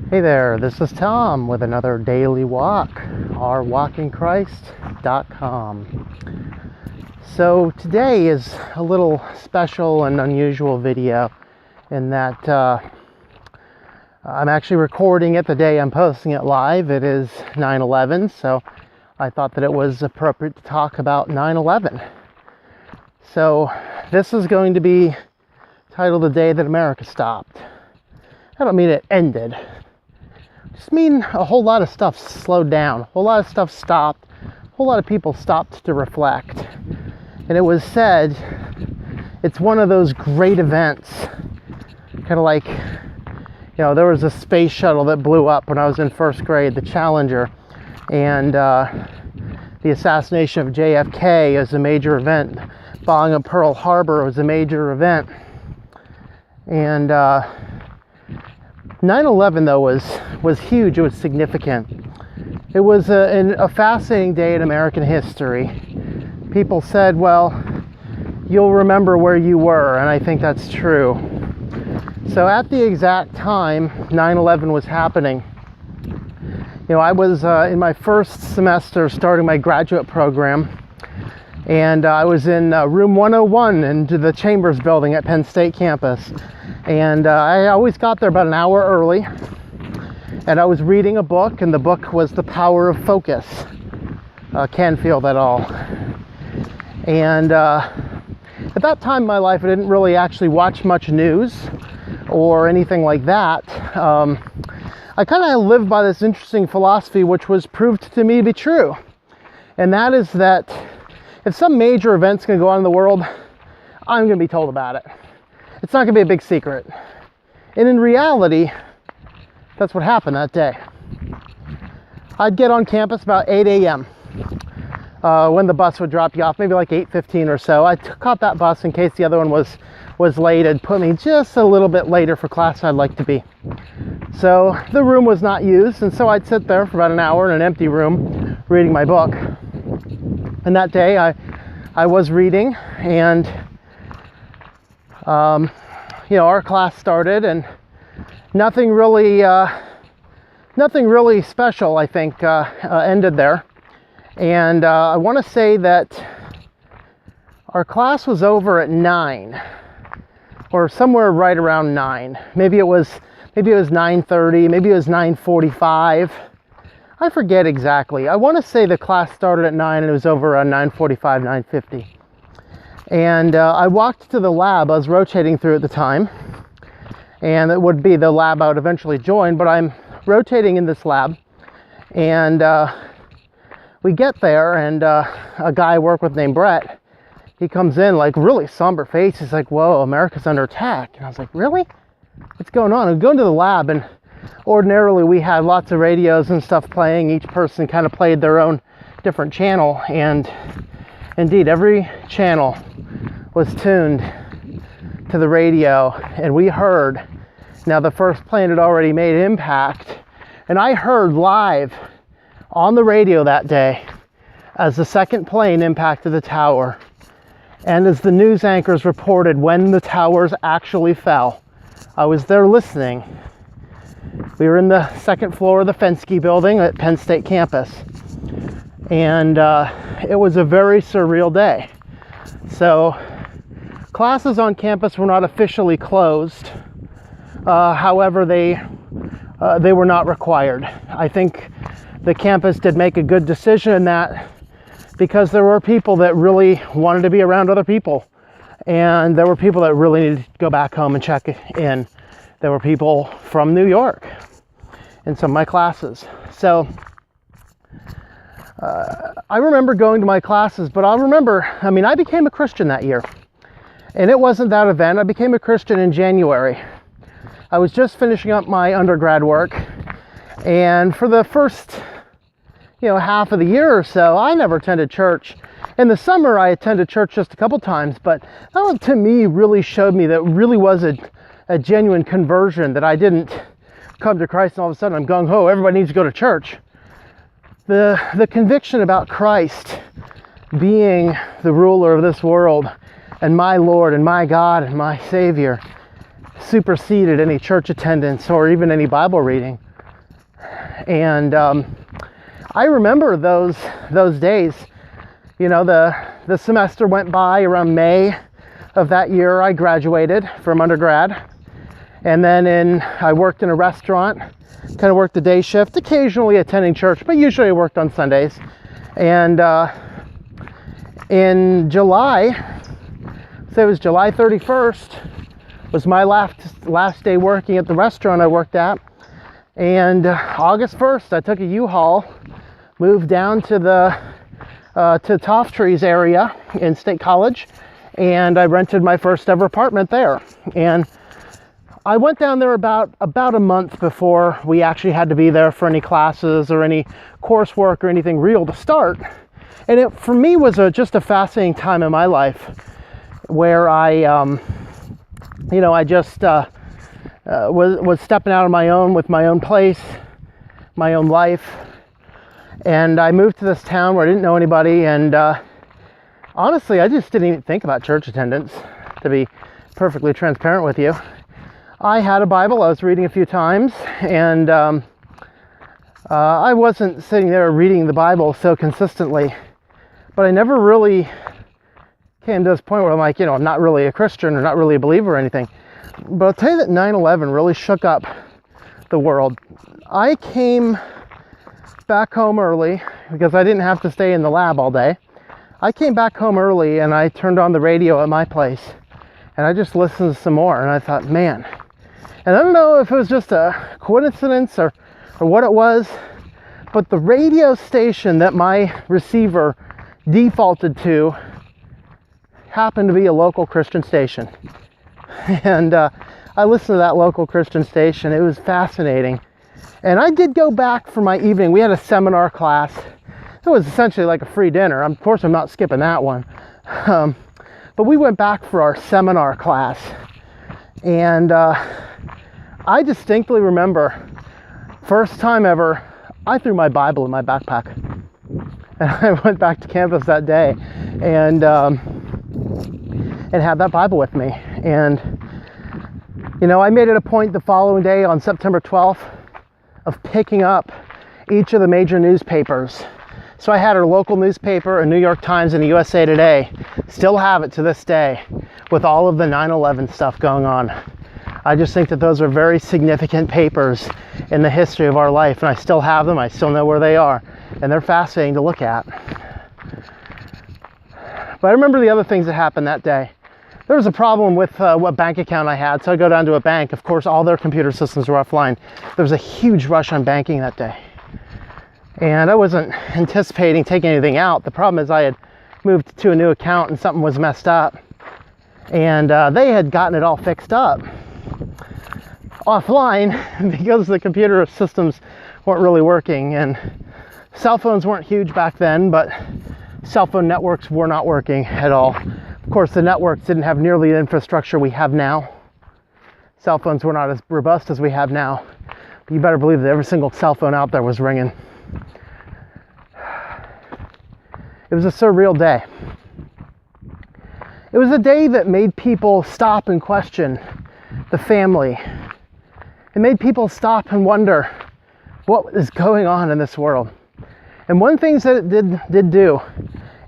Hey there, this is Tom with another daily walk, ourwalkinchrist.com. So today is a little special and unusual video in that I'm actually recording it the day I'm posting it live. It is 9/11, so I thought that it was appropriate to talk about 9/11. So this is going to be titled The Day That America Stopped. I don't mean it ended. Just mean a whole lot of stuff slowed down, a whole lot of stuff stopped, a whole lot of people stopped to reflect. And it was said it's one of those great events, kind of like, there was a space shuttle that blew up when I was in first grade, the Challenger, and the assassination of JFK is a major event. Bombing of Pearl Harbor was a major event. And 9/11 though was huge. It was significant. It was a fascinating day in American history. People said, well, you'll remember where you were, and I think that's true. So at the exact time 9/11 was happening, I was in my first semester starting my graduate program, and I was in room 101 into the Chambers building at Penn State campus. And I always got there about an hour early, and I was reading a book, and the book was The Power of Focus, Canfield et al. And at that time in my life, I didn't really actually watch much news or anything like that. I kind of lived by this interesting philosophy, which was proved to me to be true. And that is that if some major event's going to go on in the world, I'm going to be told about it. It's not going to be a big secret. And in reality, that's what happened that day. I'd get on campus about 8 a.m. When the bus would drop you off, maybe like 8:15 or so. I caught that bus in case the other one was late. It'd put me just a little bit later for class I'd like to be. So the room was not used, and so I'd sit there for about an hour in an empty room reading my book. And that day I was reading, and our class started, and nothing really special, I think, ended there. And I want to say that our class was over at 9, or somewhere right around 9. Maybe it was 9:30, maybe it was 9:45. I forget exactly. I want to say the class started at 9 and it was over around 9:45, 9:50. And I walked to the lab. I was rotating through at the time, and it would be the lab I would eventually join, but I'm rotating in this lab, and we get there, and a guy I work with named Brett, he comes in like really somber face. He's like, whoa, America's under attack. And I was like, really? What's going on? I go into the lab, and ordinarily we had lots of radios and stuff playing. Each person kind of played their own different channel, and indeed every channel was tuned to the radio, and we heard, now the first plane had already made impact, and I heard live on the radio that day as the second plane impacted the tower, and as the news anchors reported when the towers actually fell. I was there listening. We were in the second floor of the Fenske building at Penn State campus, and it was a very surreal day. So classes on campus were not officially closed. However, they were not required. I think the campus did make a good decision in that, because there were people that really wanted to be around other people, and there were people that really needed to go back home and check in. There were people from New York in some of my classes. So I remember going to my classes, but I became a Christian that year. And it wasn't that event. I became a Christian in January. I was just finishing up my undergrad work, and for the first, half of the year or so, I never attended church. In the summer, I attended church just a couple times, but that one to me really showed me that really was a genuine conversion, that I didn't come to Christ and all of a sudden I'm gung-ho, everybody needs to go to church. The conviction about Christ being the ruler of this world and my Lord and my God and my Savior superseded any church attendance or even any Bible reading. And I remember those days. You know, the semester went by around May of that year. I graduated from undergrad. And then I worked in a restaurant, kind of worked the day shift, occasionally attending church, but usually I worked on Sundays. And in July, so it was July 31st, was my last day working at the restaurant I worked at. And August 1st, I took a U-Haul, moved down to to Toff Trees area in State College, and I rented my first ever apartment there. And I went down there about a month before we actually had to be there for any classes or any coursework or anything real to start. And it, for me, was just a fascinating time in my life where I just was stepping out on my own with my own place, my own life. And I moved to this town where I didn't know anybody, and honestly, I just didn't even think about church attendance, to be perfectly transparent with you. I had a Bible I was reading a few times, and I wasn't sitting there reading the Bible so consistently, but I never really came to this point where I'm like, I'm not really a Christian or not really a believer or anything. But I'll tell you that 9/11 really shook up the world. I came back home early because I didn't have to stay in the lab all day. I came back home early and I turned on the radio at my place and I just listened to some more, and I thought, man. And I don't know if it was just a coincidence or what it was, but the radio station that my receiver defaulted to happened to be a local Christian station. And I listened to that local Christian station. It was fascinating. And I did go back for my evening. We had a seminar class. It was essentially like a free dinner. Of course, I'm not skipping that one. But we went back for our seminar class. And I distinctly remember, first time ever, I threw my Bible in my backpack. And I went back to campus that day and had that Bible with me. And, I made it a point the following day on September 12th of picking up each of the major newspapers. So I had a local newspaper, a New York Times, and a USA Today. Still have it to this day with all of the 9/11 stuff going on. I just think that those are very significant papers in the history of our life, and I still have them. I still know where they are, and they're fascinating to look at. But I remember the other things that happened that day. There was a problem with what bank account I had, so I go down to a bank. Of course, all their computer systems were offline. There was a huge rush on banking that day. And I wasn't anticipating taking anything out. The problem is I had moved to a new account and something was messed up. And they had gotten it all fixed up offline because the computer systems weren't really working. And cell phones weren't huge back then, but cell phone networks were not working at all. Of course, the networks didn't have nearly the infrastructure we have now. Cell phones were not as robust as we have now. But you better believe that every single cell phone out there was ringing. It was a surreal day. It was a day that made people stop and question the family. It made people stop and wonder what is going on in this world. And one thing that it did do,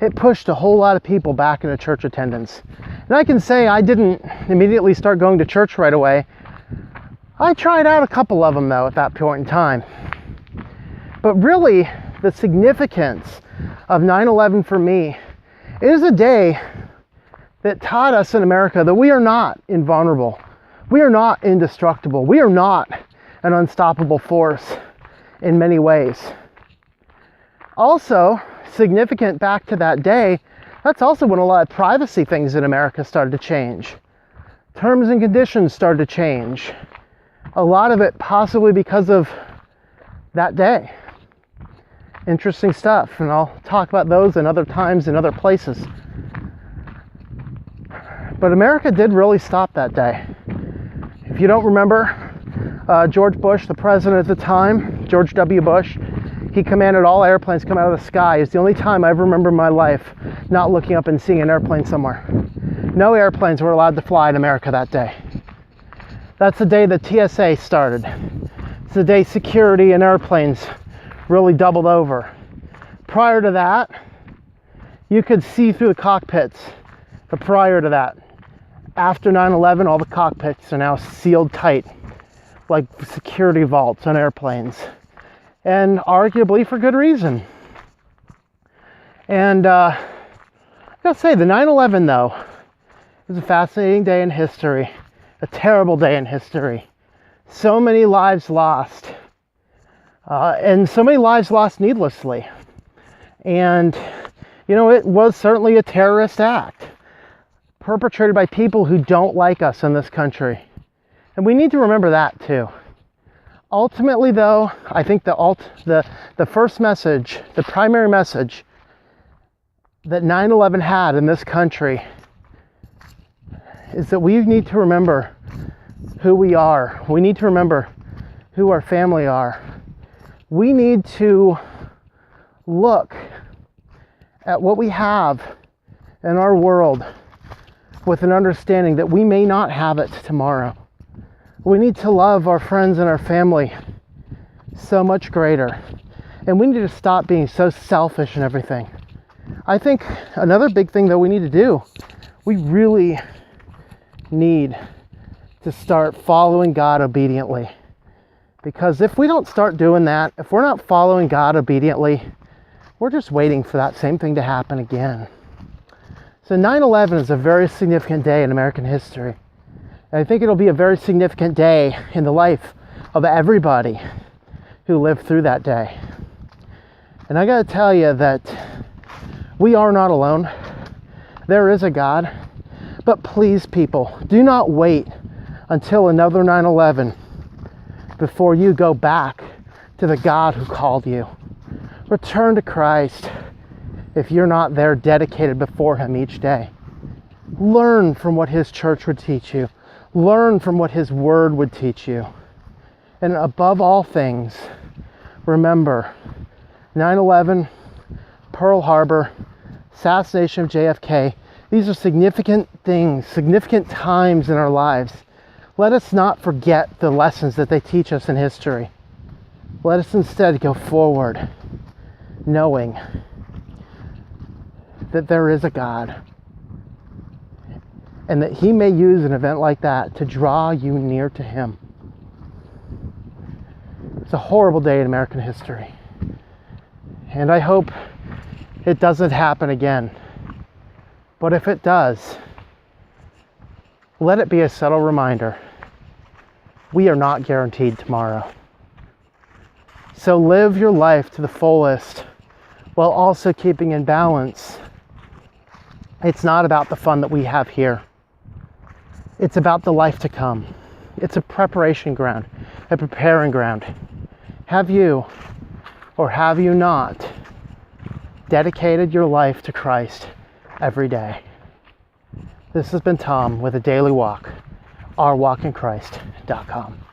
it pushed a whole lot of people back into church attendance. And I can say I didn't immediately start going to church right away. I tried out a couple of them though at that point in time. But really, the significance of 9/11 for me is a day that taught us in America that we are not invulnerable. We are not indestructible. We are not an unstoppable force in many ways. Also, significant back to that day, that's also when a lot of privacy things in America started to change. Terms and conditions started to change. A lot of it possibly because of that day. Interesting stuff, and I'll talk about those in other times in other places. But America did really stop that day. If you don't remember, George Bush, the president at the time, George W. Bush, he commanded all airplanes come out of the sky. It's the only time I ever remember in my life not looking up and seeing an airplane somewhere. No airplanes were allowed to fly in America that day. That's the day the TSA started. It's the day security and airplanes really doubled over. Prior to that, you could see through the cockpits. But prior to that, after 9/11, all the cockpits are now sealed tight, like security vaults on airplanes. And arguably for good reason. And I gotta say, the 9/11 though, is a fascinating day in history, a terrible day in history. So many lives lost, and so many lives lost needlessly. And, you know, it was certainly a terrorist act perpetrated by people who don't like us in this country. And we need to remember that too. Ultimately though, I think the first message, the primary message that 9/11 had in this country is that we need to remember who we are. We need to remember who our family are. We need to look at what we have in our world with an understanding that we may not have it tomorrow. We need to love our friends and our family so much greater. And we need to stop being so selfish and everything. I think another big thing that we need to do, we really need to start following God obediently. Because if we don't start doing that, if we're not following God obediently, we're just waiting for that same thing to happen again. So 9/11 is a very significant day in American history. And I think it'll be a very significant day in the life of everybody who lived through that day. And I gotta tell you that we are not alone. There is a God. But please, people, do not wait until another 9/11 before you go back to the God who called you. Return to Christ if you're not there dedicated before Him each day. Learn from what His church would teach you. Learn from what His Word would teach you. And above all things, remember 9/11, Pearl Harbor, assassination of JFK. These are significant things, significant times in our lives. Let us not forget the lessons that they teach us in history. Let us instead go forward, knowing that there is a God and that He may use an event like that to draw you near to Him. It's a horrible day in American history. And I hope it doesn't happen again. But if it does, let it be a subtle reminder. We are not guaranteed tomorrow. So live your life to the fullest while also keeping in balance. It's not about the fun that we have here. It's about the life to come. It's a preparation ground, a preparing ground. Have you, or have you not, dedicated your life to Christ every day? This has been Tom with A Daily Walk, ourwalkinchrist.com.